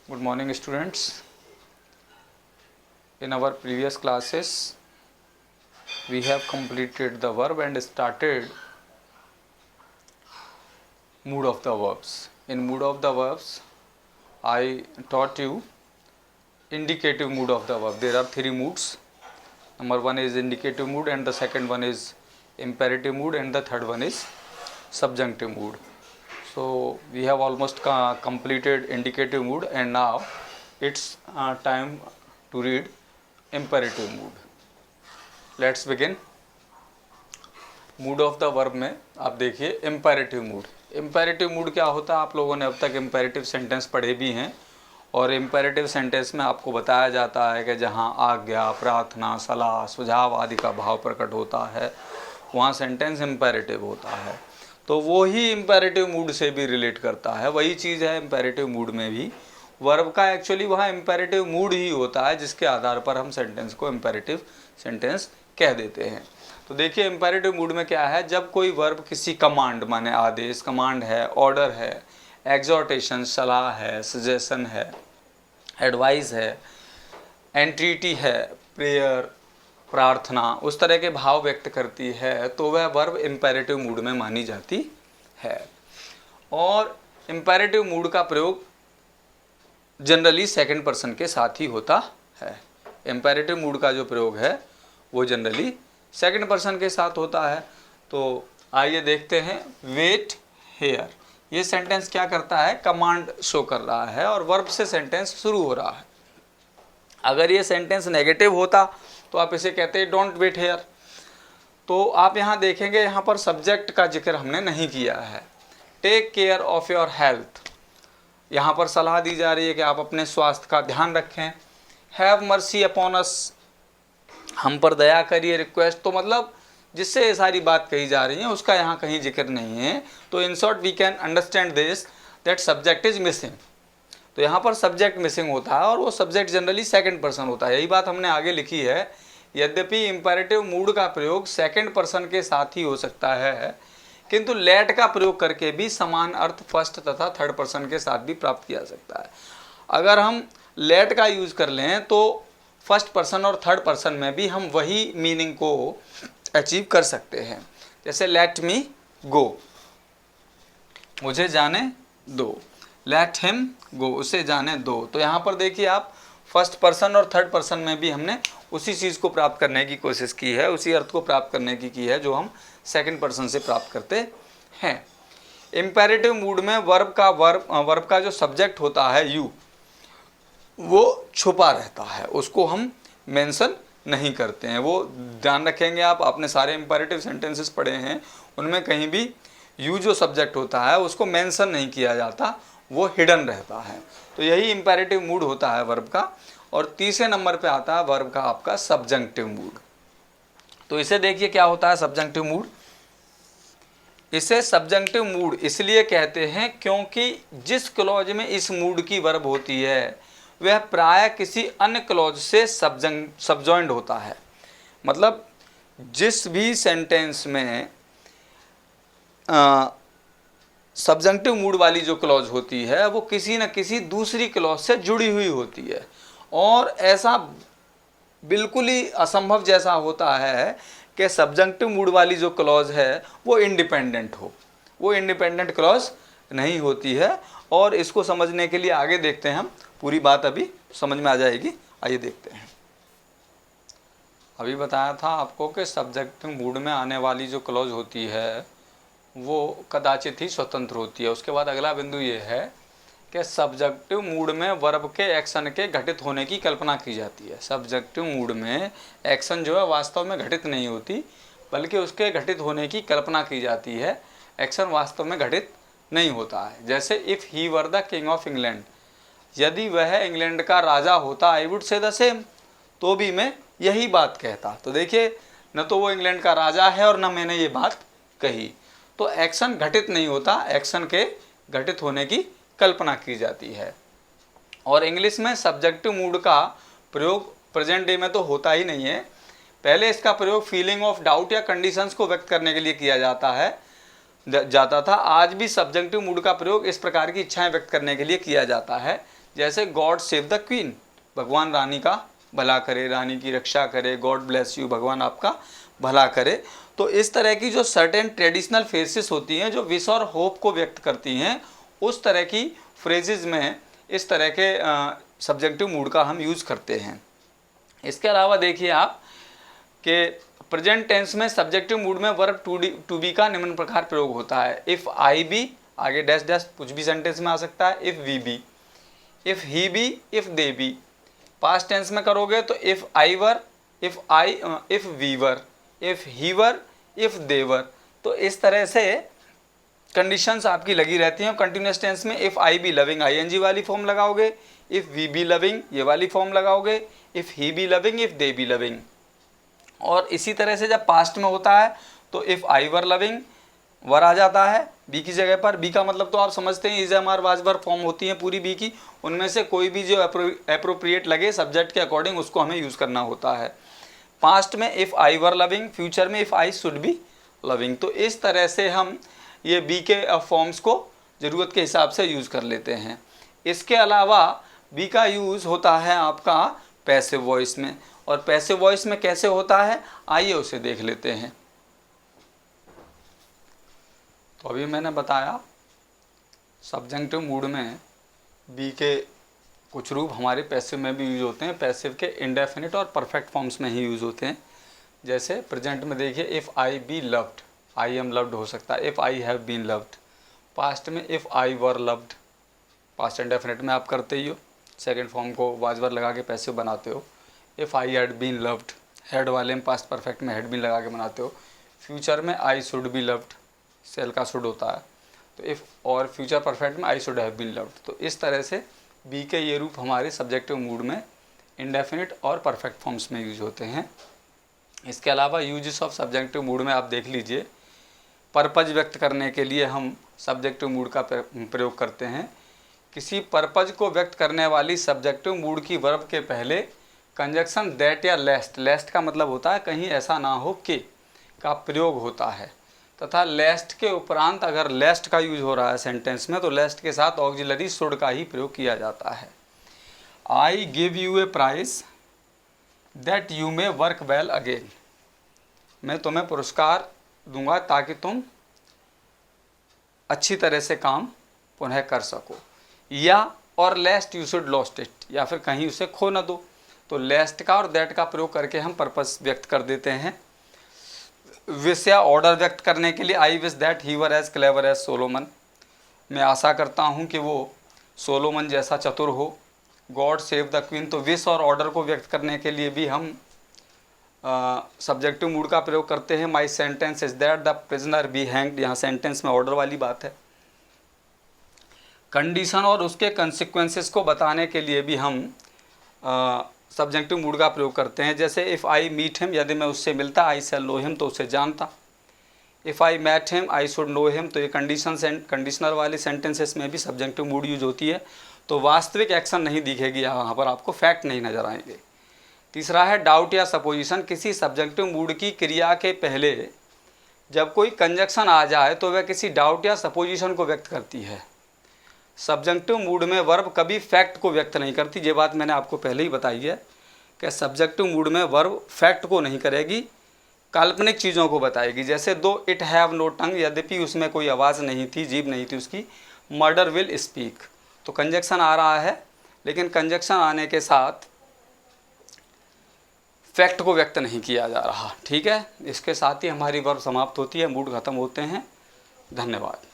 Good morning, students. In our previous classes, we have completed the verb and started mood of the verbs. In mood of the verbs, I taught you indicative mood of the verb. There are three moods. Number one is indicative mood, and the second one is imperative mood, and the third one is subjunctive mood. So we have almost completed indicative mood, and now it's time to read imperative mood. Let's begin. Mood off the verb में आप देखिए imperative mood. Imperative mood क्या होता है? आप लोगों ने अब तक इम्पेरेटिव सेंटेंस पढ़े भी हैं, और इम्पेरेटिव सेंटेंस में आपको बताया जाता है कि जहाँ आज्ञा, प्रार्थना, सलाह, सुझाव आदि का भाव प्रकट होता है वहाँ सेंटेंस इम्पेरेटिव होता है. तो वो ही इम्पेरेटिव मूड से भी रिलेट करता है. वही चीज़ है इम्पेरेटिव मूड में भी. वर्ब का एक्चुअली वहाँ इम्पेरेटिव मूड ही होता है जिसके आधार पर हम सेंटेंस को इम्पेरेटिव सेंटेंस कह देते हैं. तो देखिए इम्पेरेटिव मूड में क्या है, जब कोई वर्ब किसी कमांड माने आदेश, कमांड है, ऑर्डर है, एग्जॉर्टेशन सलाह है, सजेशन है, एडवाइस है, एंट्रीटी है, प्रेयर, प्रार्थना, उस तरह के भाव व्यक्त करती है तो वह वर्ब इम्पेरेटिव मूड में मानी जाती है. और इम्पेरेटिव मूड का प्रयोग जनरली सेकंड पर्सन के साथ ही होता है. इम्पेरेटिव मूड का जो प्रयोग है वो जनरली सेकंड पर्सन के साथ होता है. तो आइए देखते हैं. वेट हेयर, ये सेंटेंस क्या करता है? कमांड शो कर रहा है और वर्ब से सेंटेंस शुरू हो रहा है. अगर ये सेंटेंस नेगेटिव होता तो आप इसे कहते हैं डोंट वेट हेयर. तो आप यहाँ देखेंगे, यहाँ पर सब्जेक्ट का जिक्र हमने नहीं किया है. Take care of your health, यहाँ पर सलाह दी जा रही है कि आप अपने स्वास्थ्य का ध्यान रखें. हैव मर्सी अपॉन अस, हम पर दया करिए. रिक्वेस्ट, तो मतलब जिससे ये सारी बात कही जा रही है उसका यहाँ कहीं जिक्र नहीं है. तो in short we can understand this that subject is missing. तो यहाँ पर सब्जेक्ट मिसिंग होता है और वो सब्जेक्ट जनरली सेकंड पर्सन होता है. यही बात हमने आगे लिखी है. यद्यपि इम्पेरेटिव मूड का प्रयोग सेकंड पर्सन के साथ ही हो सकता है, किंतु लेट का प्रयोग करके भी समान अर्थ फर्स्ट तथा थर्ड पर्सन के साथ भी प्राप्त किया जा सकता है. अगर हम लेट का यूज़ कर लें तो फर्स्ट पर्सन और थर्ड पर्सन में भी हम वही मीनिंग को अचीव कर सकते हैं. जैसे लेट मी गो, मुझे जाने दो. लेट हिम गो, उसे जाने दो. तो यहाँ पर देखिए आप, फर्स्ट पर्सन और थर्ड पर्सन में भी हमने उसी चीज़ को प्राप्त करने की कोशिश की है, उसी अर्थ को प्राप्त करने की है जो हम सेकंड पर्सन से प्राप्त करते हैं. इम्पेरेटिव मूड में वर्ब का जो सब्जेक्ट होता है यू, वो छुपा रहता है, उसको हम मेंशन नहीं करते हैं. वो ध्यान रखेंगे आप, आपने सारे इम्पेरेटिव सेंटेंसेस पढ़े हैं, उनमें कहीं भी यू जो सब्जेक्ट होता है उसको मेंशन नहीं किया जाता, वो हिडन रहता है. तो यही इम्पेरेटिव मूड होता है वर्ब का. और तीसरे नंबर पे आता है वर्ब का आपका सब्जंक्टिव मूड. तो इसे देखिए क्या होता है सब्जंक्टिव मूड. इसे सब्जंक्टिव मूड इसलिए कहते हैं क्योंकि जिस क्लॉज में इस मूड की वर्ब होती है वह प्राय किसी अन्य क्लॉज से सबजॉइंड होता है. मतलब जिस भी सेंटेंस में सब्जंक्टिव मूड वाली जो क्लॉज होती है वो किसी न किसी दूसरी क्लॉज से जुड़ी हुई होती है. और ऐसा बिल्कुल ही असंभव जैसा होता है कि सब्जंक्टिव मूड वाली जो क्लॉज है वो इंडिपेंडेंट हो. वो इंडिपेंडेंट क्लॉज नहीं होती है. और इसको समझने के लिए आगे देखते हैं हम, पूरी बात अभी समझ में आ जाएगी. आइए देखते हैं. अभी बताया था आपको कि सब्जेक्टिव मूड में आने वाली जो क्लॉज होती है वो कदाचित ही स्वतंत्र होती है. उसके बाद अगला बिंदु ये है कि सब्जेक्टिव मूड में वर्ब के एक्शन के घटित होने की कल्पना की जाती है. सब्जेक्टिव मूड में एक्शन जो है वास्तव में घटित नहीं होती, बल्कि उसके घटित होने की कल्पना की जाती है. एक्शन वास्तव में घटित नहीं होता है. जैसे if he were the king of England, यदि वह इंग्लैंड का राजा होता, I would say the same, तो भी मैं यही बात कहता. तो देखिए, न तो वो इंग्लैंड का राजा है और न मैंने ये बात कही. तो एक्शन घटित नहीं होता, एक्शन के घटित होने की कल्पना की जाती है. और इंग्लिश में सब्जेक्टिव मूड का प्रयोग प्रेजेंट डे में तो होता ही नहीं है. पहले इसका प्रयोग फीलिंग ऑफ डाउट या कंडीशंस को व्यक्त करने के लिए किया जाता है. जाता था, आज भी सब्जेक्टिव मूड का प्रयोग इस प्रकार की इच्छाएं व्यक्त करने के लिए किया जाता है, जैसे गॉड सेव द क्वीन, भगवान रानी का भला करे, रानी की रक्षा करे, गॉड ब्लेस यू, भगवान आपका भला करे। तो इस तरह की जो सर्टेन ट्रेडिशनल फ्रेजेस होती हैं जो विश और होप को व्यक्त करती हैं, उस तरह की फ्रेजेस में इस तरह के सब्जेक्टिव मूड का हम यूज़ करते हैं। इसके अलावा देखिए आप कि प्रेजेंट टेंस में सब्जेक्टिव मूड में वर्ब टू बी का निम्न प्रकार प्रयोग होता है। इफ़ आई बी, आगे डैश डैश कुछ भी सेंटेंस में आ सकता है, if we be, if he be, if they be. Past tense में करोगे तो if I were, if we were, if he were, if they were. तो इस तरह से कंडीशंस आपकी लगी रहती हैं। कंटिन्यूस टेंस में if I be loving ING वाली फॉर्म लगाओगे, इफ़ वी बी लविंग ये वाली फॉर्म लगाओगे, if he be loving, if they be loving. और इसी तरह से जब पास्ट में होता है तो इफ़ आई वर लविंग, वर आ जाता है बी की जगह पर। बी का मतलब तो आप समझते हैं, is am are was were form होती हैं पूरी बी की, उनमें से कोई भी जो अप्रोप्रिएट लगे सब्जेक्ट के अकॉर्डिंग उसको हमें यूज़ करना होता है। पास्ट में if I were loving, future में if I should be loving. तो इस तरह से हम ये बी के फॉर्म्स को ज़रूरत के हिसाब से यूज़ कर लेते हैं। इसके अलावा बी का यूज़ होता है आपका पैसिव वॉइस में, और पैसिव वॉइस में कैसे होता है आइए उसे देख लेते हैं। तो अभी मैंने बताया सब्जेक्टिव मूड में बी के कुछ रूप हमारे पैसिव में भी यूज होते हैं। पैसिव के इंडेफिनिट और परफेक्ट फॉर्म्स में ही यूज होते हैं। जैसे प्रेजेंट में देखिए if I be loved, I am loved हो सकता है, if I have been loved. Past में if I were loved, past indefinite में आप करते ही हो, सेकेंड फॉर्म को वाज वर लगा के पैसिव बनाते हो। If I had been loved, had वाले में पास्ट परफेक्ट में हैड बीन लगा के बनाते हो। फ्यूचर में I should be loved, shall का शुड होता है, तो इफ़, और फ्यूचर परफेक्ट में I should have been loved. तो इस तरह से बी के ये रूप हमारे सब्जेक्टिव मूड में इंडेफिनिट और परफेक्ट फॉर्म्स में यूज होते हैं। इसके अलावा यूजेस ऑफ सब्जेक्टिव मूड में आप देख लीजिए, पर्पज व्यक्त करने के लिए हम सब्जेक्टिव मूड का प्रयोग करते हैं। किसी पर्पज को व्यक्त करने वाली सब्जेक्टिव मूड की वर्ब के पहले कंजक्शन दैट या लेस्ट, लेस्ट का मतलब होता है कहीं ऐसा ना हो कि का प्रयोग होता है, तथा लेस्ट के उपरांत अगर लेस्ट का यूज हो रहा है सेंटेंस में तो लेस्ट के साथ ऑक्सिलरी शुड का ही प्रयोग किया जाता है। I give you a prize that you may work well again, मैं तुम्हें पुरस्कार दूंगा ताकि तुम अच्छी तरह से काम पुनः कर सको। या और लेस्ट यू शुड लॉस्ट इट, या फिर कहीं उसे खो न दो। तो लेस्ट का और दैट का प्रयोग करके हम पर्पस व्यक्त कर देते हैं। विश या ऑर्डर व्यक्त करने के लिए I wish that he were as clever as Solomon, मैं आशा करता हूँ कि वो सोलोमन जैसा चतुर हो। गॉड सेव द क्वीन, तो विश और ऑर्डर को व्यक्त करने के लिए भी हम सब्जेक्टिव मूड का प्रयोग करते हैं। My sentence is that the prisoner be hanged, यहाँ सेंटेंस में ऑर्डर वाली बात है। कंडीशन और उसके कंसिक्वेंसेस को बताने के लिए भी हम सब्जेक्टिव मूड का प्रयोग करते हैं। जैसे इफ़ आई मीट हिम, यदि मैं उससे मिलता, आई शैल नो हिम, तो उसे जानता। If I met him I should know him, तो ये कंडीशनल वाले सेंटेंसेस में भी सब्जेक्टिव मूड यूज होती है। तो वास्तविक एक्शन नहीं दिखेगी यहाँ पर, आपको फैक्ट नहीं नजर आएंगे। तीसरा है डाउट या सपोजिशन, किसी सब्जेक्टिव मूड की क्रिया के पहले जब कोई कंजक्शन आ जाए तो वह किसी डाउट या सपोजिशन को व्यक्त करती है। सब्जेक्टिव मूड में वर्ब कभी फैक्ट को व्यक्त नहीं करती, ये बात मैंने आपको पहले ही बताई है कि सब्जेक्टिव मूड में वर्ब फैक्ट को नहीं करेगी, काल्पनिक चीज़ों को बताएगी। जैसे दो इट हैव नो टंग, यद्यपि उसमें कोई आवाज़ नहीं थी, जीभ नहीं थी उसकी, मर्डर विल स्पीक, तो कंजक्शन आ रहा है लेकिन कंजक्शन आने के साथ फैक्ट को व्यक्त नहीं किया जा रहा। ठीक है, इसके साथ ही हमारी वर्ब समाप्त होती है, मूड खत्म होते हैं। धन्यवाद।